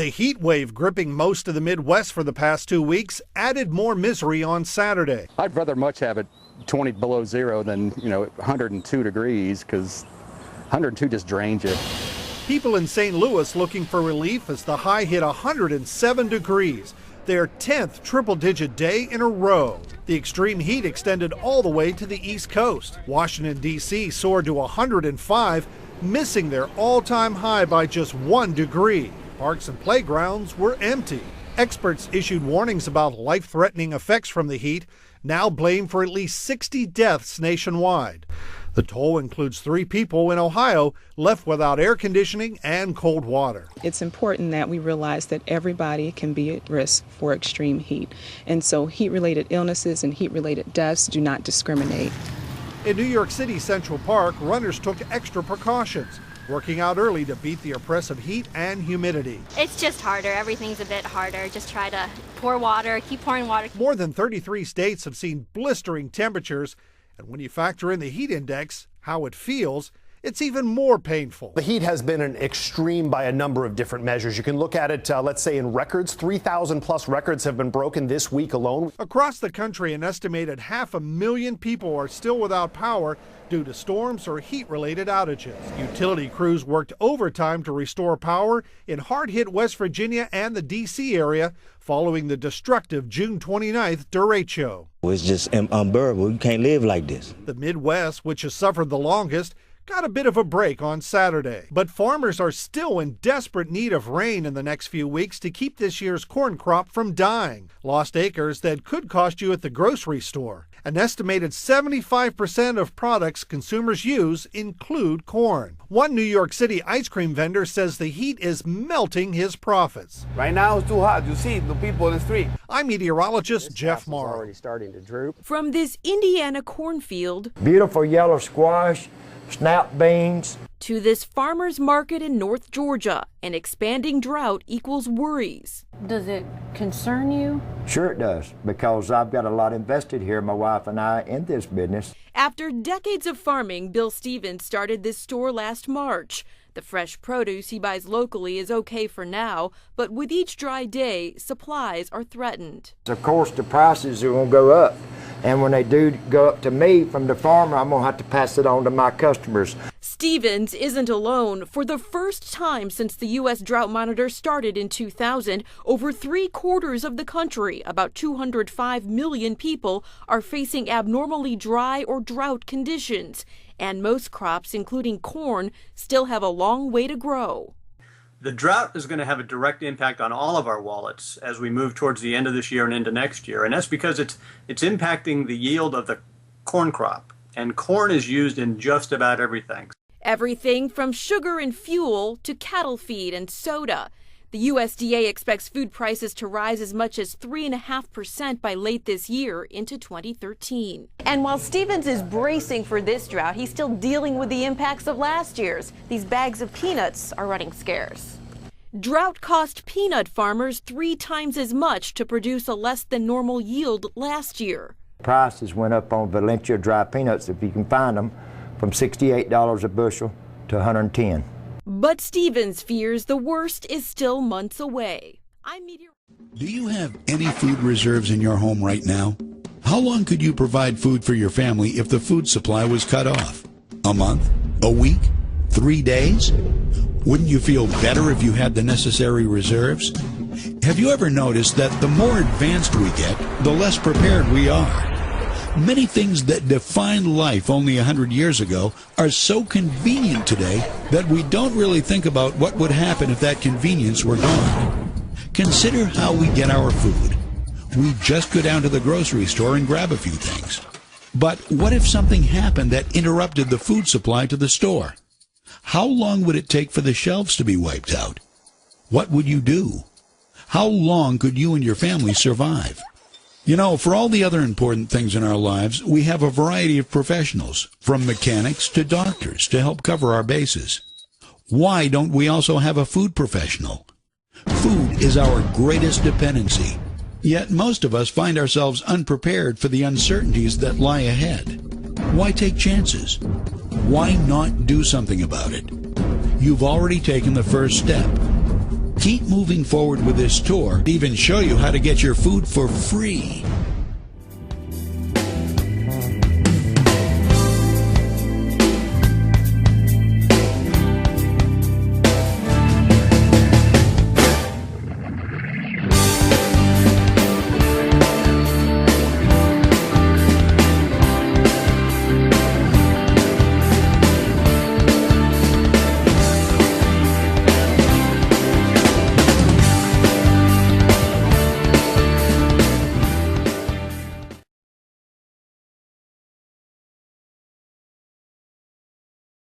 The heat wave gripping most of the Midwest for the past 2 weeks added more misery on Saturday. I'd rather much have it 20 below zero than, 102 degrees, because 102 just drains you. People in St. Louis looking for relief as the high hit 107 degrees, their 10th triple-digit day in a row. The extreme heat extended all the way to the East Coast. Washington, D.C. soared to 105, missing their all-time high by just 1 degree. Parks and playgrounds were empty. Experts issued warnings about life-threatening effects from the heat, now blamed for at least 60 deaths nationwide. The toll includes 3 people in Ohio left without air conditioning and cold water. It's important that we realize that everybody can be at risk for extreme heat. And so heat-related illnesses and heat-related deaths do not discriminate. In New York City Central Park, runners took extra precautions, working out early to beat the oppressive heat and humidity. It's just harder. Everything's a bit harder. Just try to pour water, keep pouring water. More than 33 states have seen blistering temperatures, and when you factor in the heat index, how it feels, it's even more painful. The heat has been an extreme by a number of different measures. You can look at it, let's say, in records. 3,000 plus records have been broken this week alone. Across the country, an estimated 500,000 people are still without power due to storms or heat-related outages. Utility crews worked overtime to restore power in hard-hit West Virginia and the D.C. area following the destructive June 29th derecho. It's just unbearable. You can't live like this. The Midwest, which has suffered the longest, got a bit of a break on Saturday. But farmers are still in desperate need of rain in the next few weeks to keep this year's corn crop from dying. Lost acres that could cost you at the grocery store. An estimated 75% of products consumers use include corn. One New York City ice cream vendor says the heat is melting his profits. Right now it's too hot. You see the people in the street. I'm meteorologist Jeff Morrow. Already starting to droop. From this Indiana cornfield, beautiful yellow squash, snap beans, to this farmer's market in North Georgia, an expanding drought equals worries. Does it concern you? Sure it does, because I've got a lot invested here, my wife and I, in this business. After decades of farming, Bill Stevens started this store last March. The fresh produce he buys locally is okay for now, but with each dry day, supplies are threatened. Of course, the prices are going to go up. And when they do go up to me from the farmer, I'm going to have to pass it on to my customers. Stevens isn't alone. For the first time since the U.S. Drought Monitor started in 2000, over 3/4 of the country, about 205 million people, are facing abnormally dry or drought conditions. And most crops, including corn, still have a long way to grow. The drought is going to have a direct impact on all of our wallets as we move towards the end of this year and into next year. And that's because it's impacting the yield of the corn crop. And corn is used in just about everything. Everything from sugar and fuel to cattle feed and soda. The USDA expects food prices to rise as much as 3.5% by late this year into 2013. And while Stevens is bracing for this drought, he's still dealing with the impacts of last year's. These bags of peanuts are running scarce. Drought cost peanut farmers 3 times as much to produce a less than normal yield last year. Prices went up on Valencia dry peanuts, if you can find them, from $68 a bushel to $110. But Stevens fears the worst is still months away. Do you have any food reserves in your home right now? How long could you provide food for your family if the food supply was cut off? A month? A week? 3 days? Wouldn't you feel better if you had the necessary reserves? Have you ever noticed that the more advanced we get, the less prepared we are? Many things that defined life only 100 years ago are so convenient today that we don't really think about what would happen if that convenience were gone. Consider how we get our food. We just go down to the grocery store and grab a few things. But what if something happened that interrupted the food supply to the store? How long would it take for the shelves to be wiped out? What would you do? How long could you and your family survive? You know, for all the other important things in our lives, we have a variety of professionals, from mechanics to doctors, to help cover our bases. Why don't we also have a food professional? Food is our greatest dependency, yet most of us find ourselves unprepared for the uncertainties that lie ahead. Why take chances? Why not do something about it? You've already taken the first step. Keep moving forward with this tour, even show you how to get your food for free.